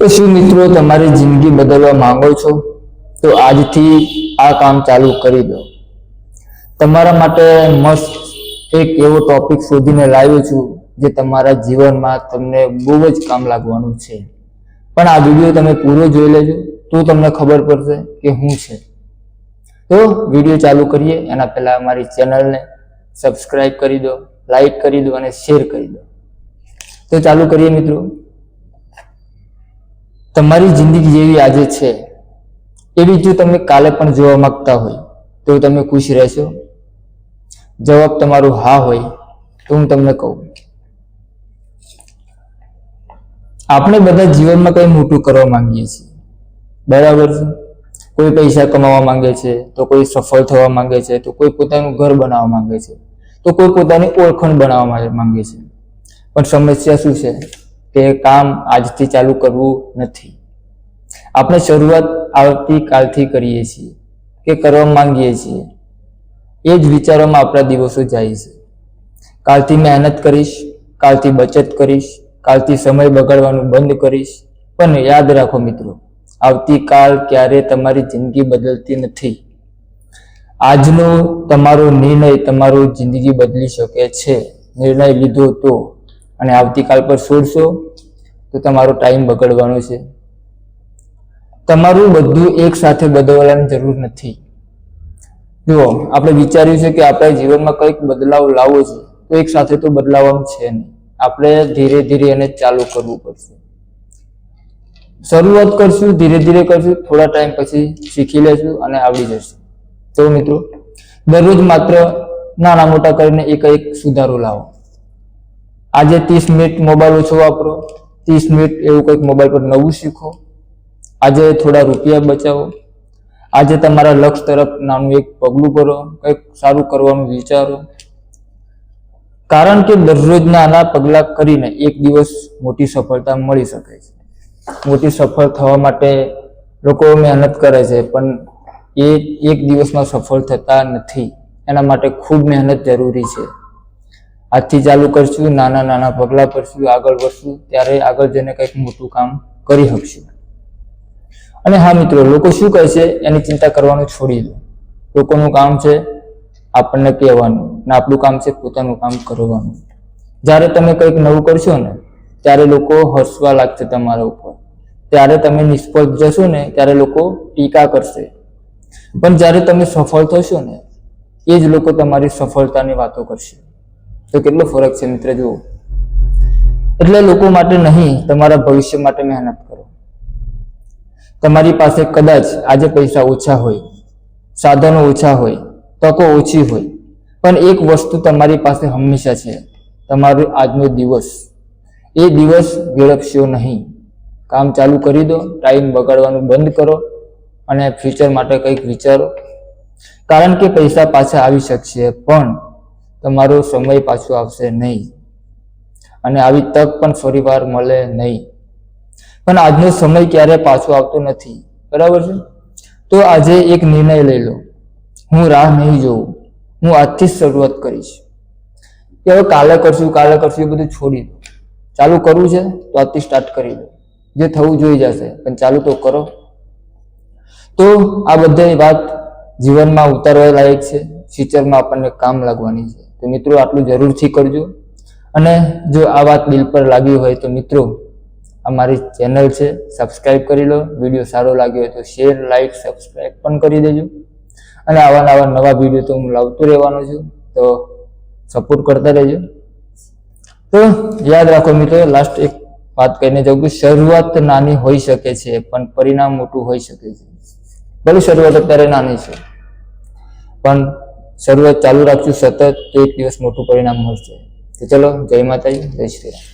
તો શું મિત્રો તમારી જિંદગી બદલવા માંગો છો? તો આજથી આ કામ ચાલુ કરી દો. તમારા માટે મસ્ત એક એવો ટોપિક શોધીને લાવ્યો છું જે તમારા જીવનમાં તમને બહુ જ કામ લાગવાનું છે. પણ આ વિડીયો તમે પૂરો જોઈ લેજો તો તમને ખબર પડશે કે શું છે. તો વિડીયો ચાલુ કરીએ એના પહેલા અમારી ચેનલને સબસ્ક્રાઇબ કરી દો, લાઈક કરી દો અને શેર કરી દો. તો ચાલુ કરીએ મિત્રો. તમારી જિંદગી જેવી આજે છે એવી જો તમે કાલે પણ જોવા માંગતા હોય તો તમે ખુશ રહેશો? જવાબ તમારો હા હોય તો હું તમને કહું, આપણે બધા જીવનમાં કંઈ મોટું કરવા માંગીએ છીએ, બરાબર છે? કોઈ પૈસા કમાવા માંગે છે, તો કોઈ સફળ થવા માંગે છે, તો કોઈ પોતાનું ઘર બનાવવા માંગે છે, તો કોઈ પોતાની ઓળખાણ બનાવવા માંગે છે. પણ સમસ્યા શું છે કે કામ આજથી ચાલુ કરવું નથી. આપણે શરૂઆત આવતીકાલથી કરીએ છીએ કે કરવા માંગીએ છીએ. એ જ વિચારોમાં આપણા દિવસો જાય છે. કાલથી મહેનત કરીશ, કાલથી બચત કરીશ, કાલથી સમય બગાડવાનું બંધ કરીશ. પણ યાદ રાખો મિત્રો, આવતીકાલ ક્યારે તમારી જિંદગી બદલતી નથી. આજનો તમારો નિર્ણય તમારો જિંદગી બદલી શકે છે. નિર્ણય લીધો તો, અને આવતીકાલ પર છોડશો તો તમારો ટાઈમ બગડવાનો છે. તમારું બધું એક સાથે બદલવાની જરૂર નથી. જુઓ, આપણે વિચાર્યું છે કે આપણા જીવનમાં કંઈક બદલાવ લાવવો છે તો એક સાથે તો બદલાવવાનું છે નહીં. આપણે ધીરે ધીરે એને ચાલુ કરવું પડશે. શરૂઆત કરશું, ધીરે ધીરે કરશું, થોડા ટાઈમ પછી શીખી લેશું અને આવડી જશે. તો મિત્રો, દરરોજ માત્ર નાના મોટા કરીને એક સુધારો લાવો. આજે 30 મિનિટ મોબાઈલ ઓછો વાપરો, 30 મિનિટ એવું કંઈક મોબાઈલ પર નવું શીખો. આજે થોડા રૂપિયા બચાવો. આજે તમારા લક્ષ્ય તરફ નાનું એક પગલું કરો, કંઈક સારું કરવાનું વિચારો. કારણ કે દરરોજ નાના પગલા કરીને એક દિવસ મોટી સફળતા મળી શકે છે. મોટી સફળ થવા માટે લોકો મહેનત કરે છે, પણ એ એક દિવસમાં સફળ થતા નથી. એના માટે ખૂબ મહેનત જરૂરી છે. આજથી ચાલુ કરશું, નાના નાના પગલા કરશું, આગળ વધશું, ત્યારે આગળ જઈને કંઈક મોટું કામ કરી શકશું. અને હા મિત્રો, લોકો શું કહે છે એની ચિંતા કરવાનું છોડી દો. લોકોનું કામ છે આપણને કહેવાનું, ને આપણું કામ છે પોતાનું કામ કરવાનું. જ્યારે તમે કંઈક નવું કરશો ને ત્યારે લોકો હસવા લાગશે તમારા ઉપર. ત્યારે તમે નિષ્ફળ જશો ને ત્યારે લોકો ટીકા કરશે. પણ જ્યારે તમે સફળ થશો ને એ જ લોકો તમારી સફળતાની વાતો કરશે. તો કેટલો ફરક છે મિત્ર, જુઓ. એટલે લોકો માટે નહીં, તમારા ભવિષ્ય માટે મહેનત કરો. તમારી પાસે કદાચ આજે પૈસા ઓછા હોય, સાધનો ઓછા હોય, તકો ઓછી હોય, પણ એક વસ્તુ તમારી પાસે હંમેશા છે, તમારો આજનો દિવસ. એ દિવસ વેડફશો નહીં. કામ ચાલુ કરી દો, ટાઈમ બગાડવાનું બંધ કરો અને ફ્યુચર માટે કંઈક વિચારો. કારણ કે પૈસા પાછા આવી શકશે, પણ તમારો સમય પાછો આવશે નહીં, અને આવી તક પણ ફરીવાર મળે નહીં. પણ આજનો સમય ક્યારે પાછો આવતો નથી, બરાબર છે? તો આજે એક નિર્ણય લઈ લો. હું રાહ નહીં જોઉં, હું આજથી જ શરૂઆત કરીશ. કે હવે કાલે કરશું એ બધું છોડી દો. ચાલુ કરવું છે તો આજથી સ્ટાર્ટ કરી દો. જે થવું જોઈ જશે, પણ ચાલુ તો કરો. તો આ બધી વાત જીવનમાં ઉતારવા લાયક છે, ફ્યુચરમાં આપણને કામ લાગવાની છે. તો મિત્રો, આટલું જરૂરથી કરજો. અને જો આ વાત દિલ પર લાગી હોય તો મિત્રો, અમારી ચેનલ છે સબસ્ક્રાઇબ કરી લો. વિડીયો સારો લાગ્યો હોય તો શેર, લાઈક, સબસ્ક્રાઇબ પણ કરી દેજો. અને આવા નવા વિડીયો તો હું લાવતો રહેવાનો છું, તો સપોર્ટ કરતા રહેજો. તો યાદ રાખો મિત્રો, લાસ્ટ એક વાત કહીને જાઉં કે શરૂઆત નાની હોઈ શકે છે પણ પરિણામ મોટું હોઈ શકે છે. ભલે શરૂઆત અત્યારે નાની છે, પણ શરૂઆત ચાલુ રાખશું સતત તો એક દિવસ મોટું પરિણામ મળશે. તો ચલો, જય માતાજી, જય શ્રી રામ.